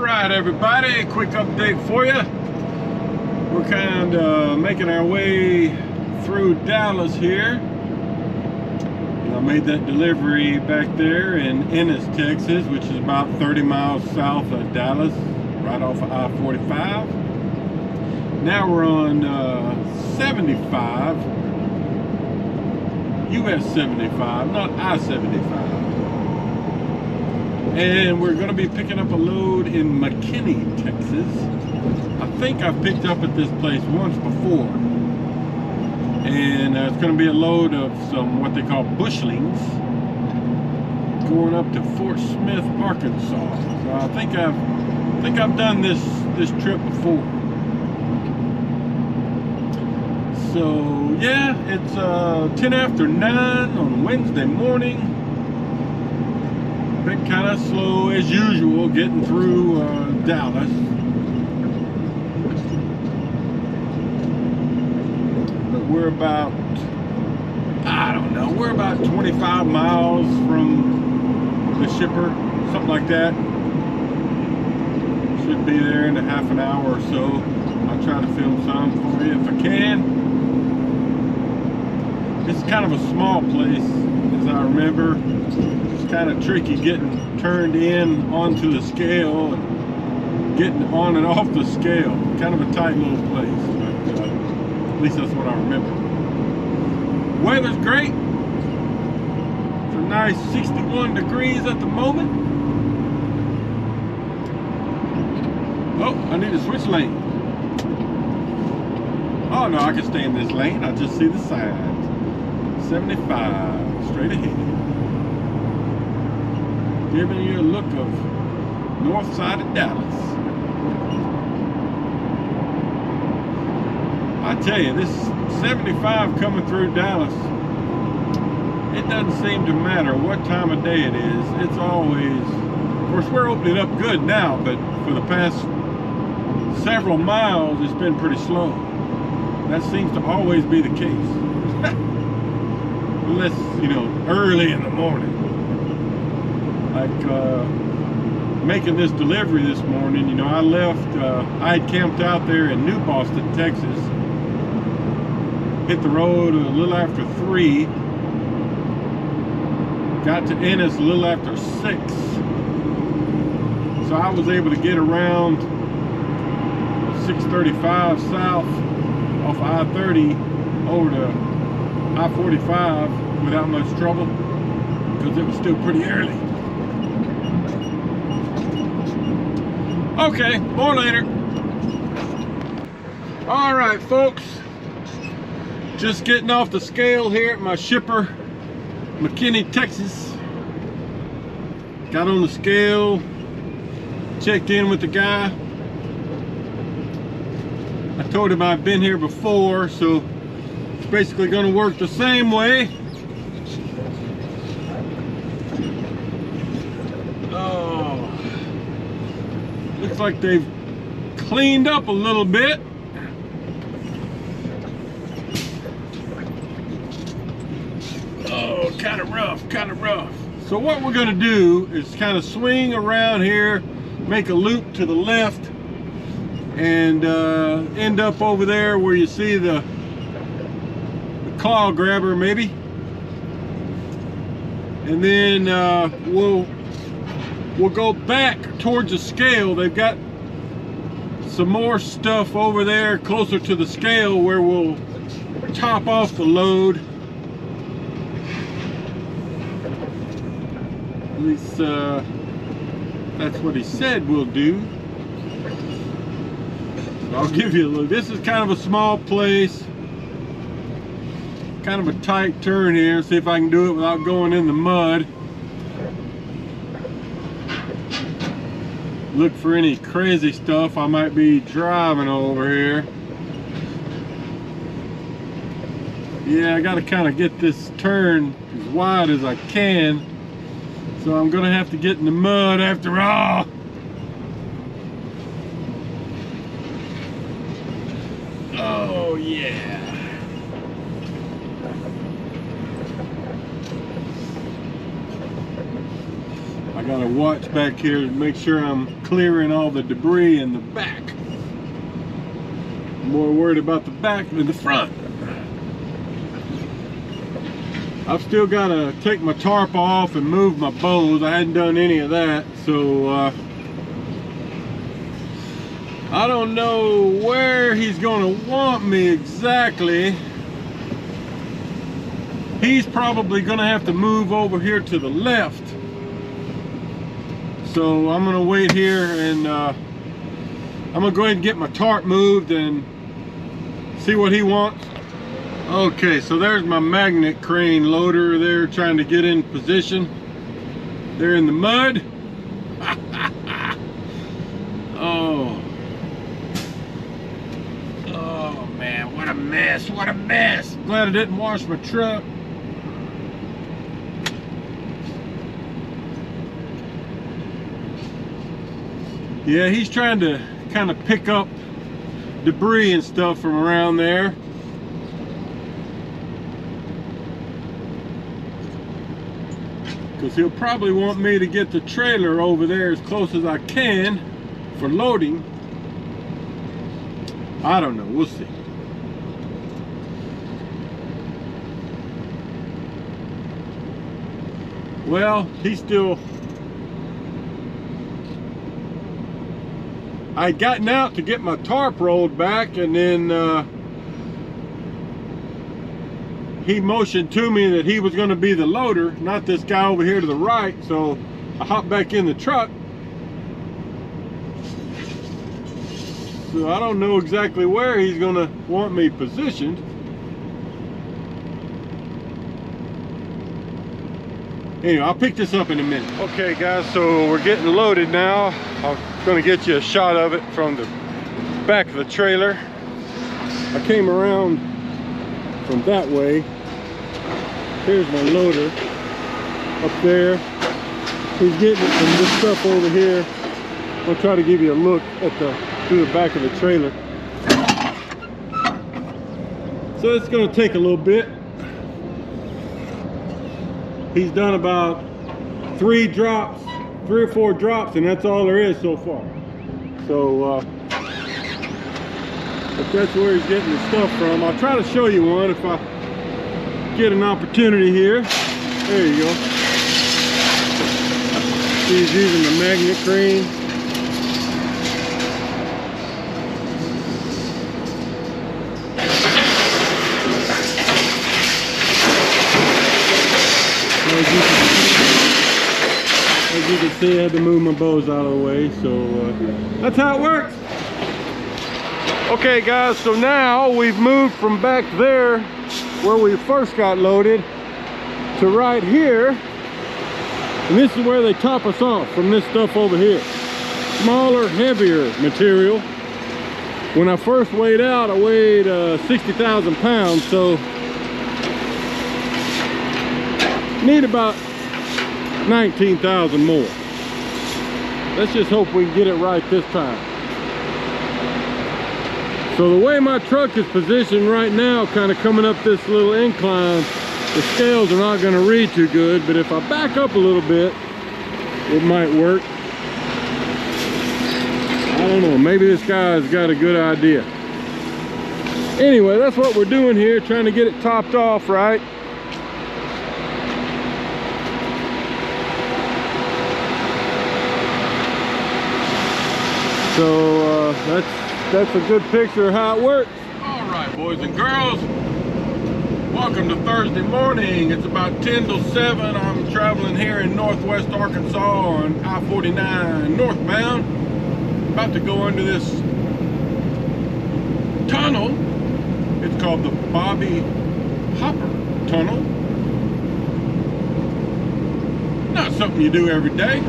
Alright everybody, quick update for you. We're kind of making our way through Dallas here. I made that delivery back there in Ennis, Texas, which is about 30 miles south of Dallas, right off of I-45. Now we're on 75, US 75, not I-75. And we're going to be picking up a load in McKinney, Texas. I think I've picked up at this place once before. And it's going to be a load of some what they call bushlings going up to Fort Smith, Arkansas. So I think I've done this trip before. So yeah, it's 10 after 9 on Wednesday morning. Been kind of slow as usual getting through Dallas. But we're about, I don't know, we're about 25 miles from the shipper, something like that. Should be there in a half an hour or so. I'll try to film some for you if I can. It's kind of a small place, as I remember. Kind of tricky getting turned in onto the scale and getting on and off the scale. Kind of a tight little place, but at least that's what I remember. Weather's great. It's a nice 61 degrees at the moment. Oh, I need to switch lane. Oh no, I can stay in this lane. I just see the sign. 75 straight ahead. Giving you a look of north side of Dallas. I tell you, this 75 coming through Dallas, it doesn't seem to matter what time of day it is. It's always, of course we're opening up good now, but for the past several miles it's been pretty slow. That seems to always be the case. Unless, you know, early in the morning. Like making this delivery this morning, you know, I left, I had camped out there in New Boston, Texas. Hit the road a little after 3. Got to Ennis a little after 6. So I was able to get around 635 south off I-30 over to I-45 without much trouble because it was still pretty early. Okay, more later. All right, folks. Just getting off the scale here at my shipper, McKinney, Texas. Got on the scale, checked in with the guy. I told him I've been here before, so it's basically going to work the same way. Looks like they've cleaned up a little bit. Oh, kind of rough, kind of rough. So what we're going to do is kind of swing around here, make a loop to the left, and end up over there where you see the claw grabber maybe. And then we'll go back towards the scale. They've got some more stuff over there closer to the scale where we'll top off the load. At least that's what he said we'll do. So I'll give you a look. This is kind of a small place. Kind of a tight turn here. See if I can do it without going in the mud. Look for any crazy stuff I might be driving over here. Yeah, I got to kind of get this turn as wide as I can. So I'm going to have to get in the mud after all. Oh yeah. I I gotta watch back here to make sure I'm clearing all the debris in the back. I'm more worried about the back than the front. I've still gotta take my tarp off and move my bows. I hadn't done any of that, so I don't know where he's gonna want me exactly. He's probably gonna have to move over here to the left. So I'm gonna wait here and I'm gonna go ahead and get my tarp moved and see what he wants. Okay, so there's my magnet crane loader there trying to get in position. They're in the mud. Oh man, what a mess, what a mess. Glad I didn't wash my truck. Yeah, he's trying to kind of pick up debris and stuff from around there. Because he'll probably want me to get the trailer over there as close as I can for loading. I don't know, we'll see. Well, he's still... I'd gotten out to get my tarp rolled back, and then he motioned to me that he was going to be the loader, not this guy over here to the right. So I hopped back in the truck. So I don't know exactly where he's going to want me positioned. Anyway, I'll pick this up in a minute. Okay guys, so we're getting loaded now. I'm gonna get you a shot of it from the back of the trailer. I came around from that way. Here's my loader up there. He's getting it from this stuff over here. I'll try to give you a look at through the back of the trailer. So it's gonna take a little bit. He's done about 3 or 4 drops, and that's all there is so far. So if that's where he's getting the stuff from, I'll try to show you one if I get an opportunity here. There you go. He's using the magnet crane. As you can see, I had to move my bows out of the way, so that's how it works. Okay guys, so now we've moved from back there where we first got loaded to right here, and this is where they top us off from this stuff over here. Smaller, heavier material. When I first weighed out, I weighed 60,000 pounds, so need about 19,000 more. Let's just hope we can get it right this time. So the way my truck is positioned right now, kind of coming up this little incline, the scales are not going to read too good, but if I back up a little bit, it might work. I don't know, maybe this guy's got a good idea. Anyway, that's what we're doing here, trying to get it topped off right. So that's a good picture of how it works. All right, boys and girls, welcome to Thursday morning. It's about 10 till 7. I'm traveling here in northwest Arkansas on I-49 northbound. About to go under this tunnel. It's called the Bobby Hopper Tunnel. Not something you do every day.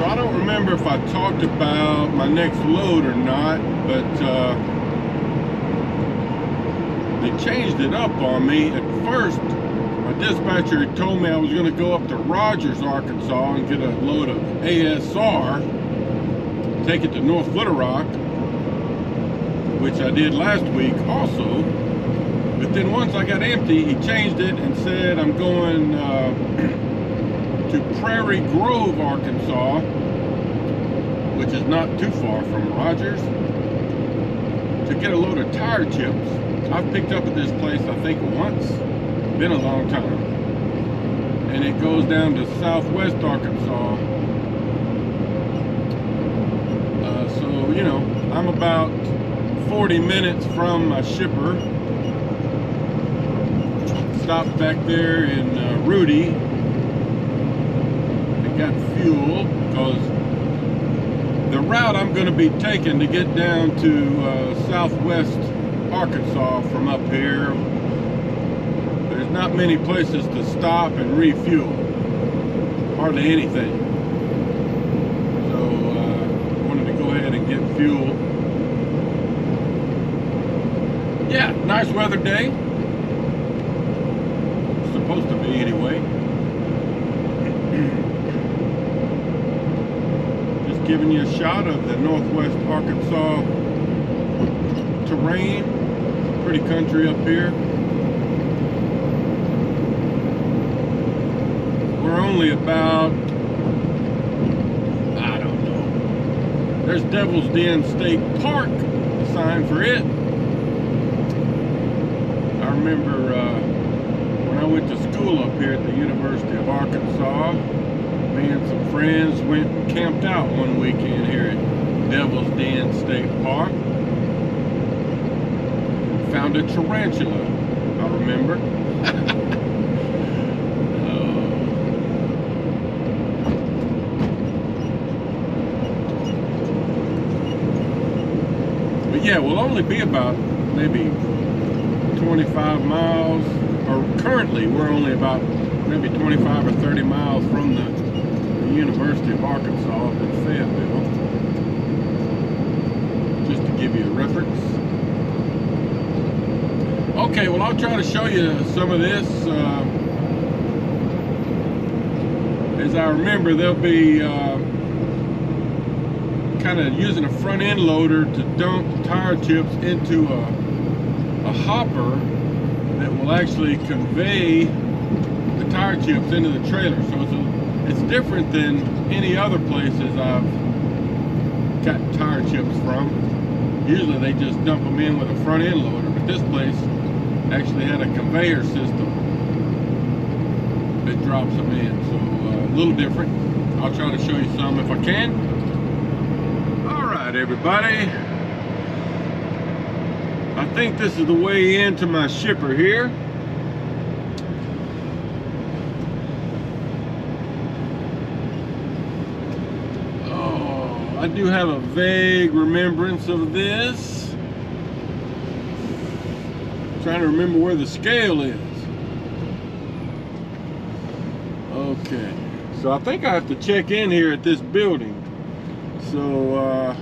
I don't remember if I talked about my next load or not, but they changed it up on me. At first, my dispatcher had told me I was going to go up to Rogers, Arkansas and get a load of ASR, take it to North Little Rock, which I did last week also. But then once I got empty, he changed it and said I'm going to Prairie Grove, Arkansas, which is not too far from Rogers, to get a load of tire chips. I've picked up at this place, I think, once. Been a long time. And it goes down to southwest Arkansas. So, you know, I'm about 40 minutes from my shipper. Stopped back there in Rudy and got fuel, because the route I'm going to be taking to get down to southwest Arkansas from up here, there's not many places to stop and refuel. Hardly anything. So I wanted to go ahead and get fuel. Yeah, nice weather day. Supposed to be anyway. Just giving you a shot of the northwest Arkansas terrain. Pretty country up here. We're only about, I don't know, there's Devil's Den State Park, a sign for it. I remember when I went to school up here at the University of Arkansas, me and some friends went and camped out one weekend here at Devil's Den State Park. Found a tarantula, I remember. But yeah, we'll only be about maybe 25 miles, or currently we're only about maybe 25 or 30 miles from the University of Arkansas up in Fayetteville, just to give you a reference. Okay, well, I'll try to show you some of this. As I remember, they'll be kind of using a front end loader to dump tire chips into a hopper that will actually convey the tire chips into the trailer. So it's different than any other places I've got tire chips from. Usually they just dump them in with a front end loader, but this place actually had a conveyor system that drops them in. So a little different. I'll try to show you some if I can. All right, everybody. I think this is the way into my shipper here. Oh, I do have a vague remembrance of this. Trying to remember where the scale is. Okay, so I think I have to check in here at this building. So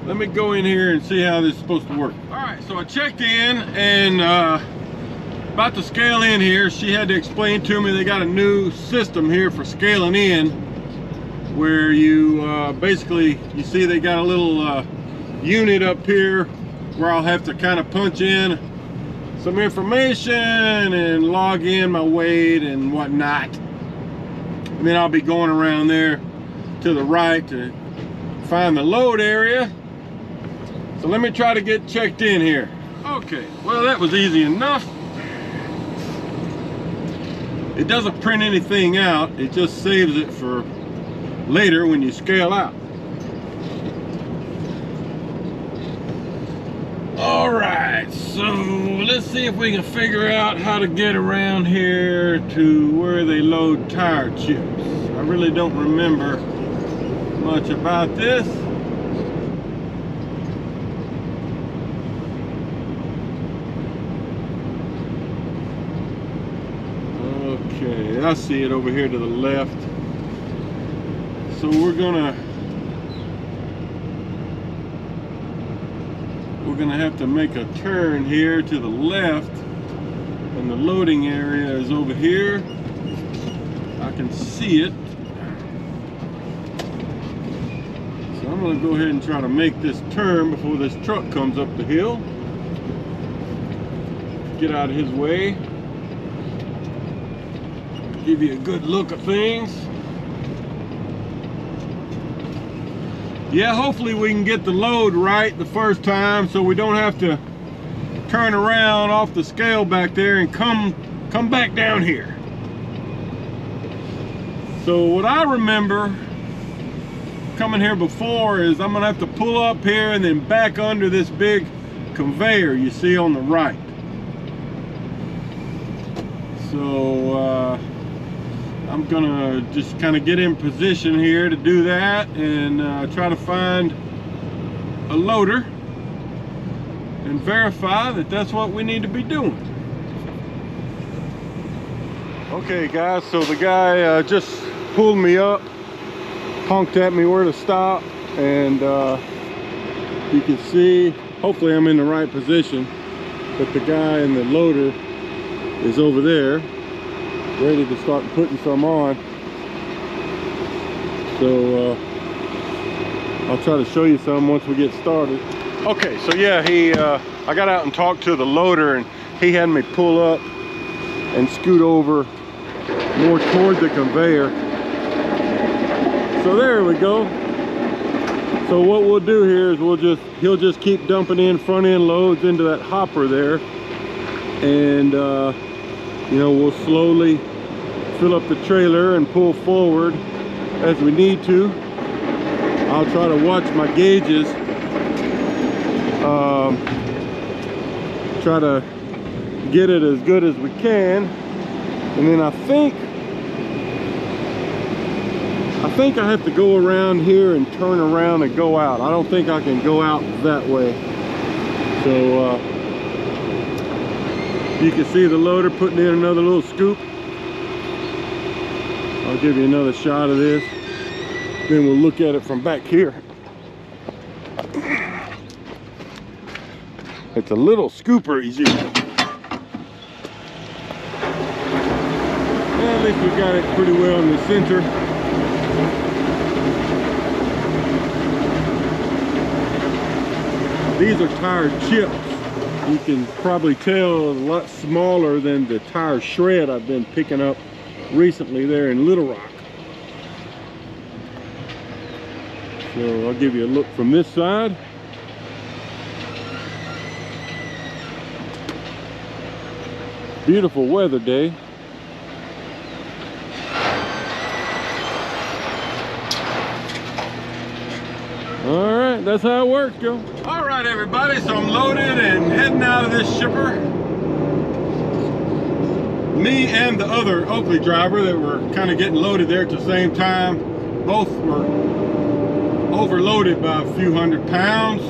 let me go in here and see how this is supposed to work. All right, so I checked in, and about to scale in here, she had to explain to me they got a new system here for scaling in, where you basically, you see they got a little unit up here where I'll have to kind of punch in some information and log in my weight and whatnot. And then I'll be going around there to the right to find the load area. So let me try to get checked in here. Okay, well, that was easy enough. It doesn't print anything out, it just saves it for later when you scale out. Alright, so let's see if we can figure out how to get around here to where they load tire chips. I really don't remember much about this. Okay, I see it over here to the left. So we're gonna have to make a turn here to the left, and the loading area is over here. I can see it. So I'm going to go ahead and try to make this turn before this truck comes up the hill. get out of his way. Give you a good look at things. Yeah, hopefully we can get the load right the first time so we don't have to turn around off the scale back there and come back down here. So what I remember coming here before is I'm gonna have to pull up here and then back under this big conveyor you see on the right. So I'm gonna just kind of get in position here to do that and try to find a loader and verify that that's what we need to be doing. Okay guys, so the guy just pulled me up, honked at me where to stop, and you can see, hopefully I'm in the right position, but the guy in the loader is over there ready to start putting some on. So I'll try to show you some once we get started. Okay, so yeah, I got out and talked to the loader, and he had me pull up and scoot over more toward the conveyor. So there we go. So what we'll do here is he'll just keep dumping in front end loads into that hopper there, and you know, we'll slowly fill up the trailer and pull forward as we need to. I'll try to watch my gauges, try to get it as good as we can, and then I think I have to go around here and turn around and go out. I don't think I can go out that way. So you can see the loader putting in another little scoop. I'll give you another shot of this, then we'll look at it from back here. It's a little scooper, easy. Well, at least we got it pretty well in the center. These are tire chips. You can probably tell a lot smaller than the tire shred I've been picking up recently there in Little Rock. So I'll give you a look from this side. Beautiful weather day. All right, that's how it works, Joe. All right, everybody, so I'm loaded and heading out of this shipper. Me and the other Oakley driver that were kind of getting loaded there at the same time, both were overloaded by a few hundred pounds.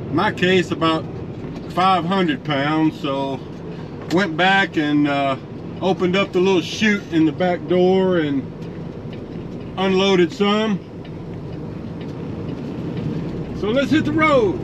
In my case, about 500 pounds. So went back and opened up the little chute in the back door and unloaded some. So let's hit the road.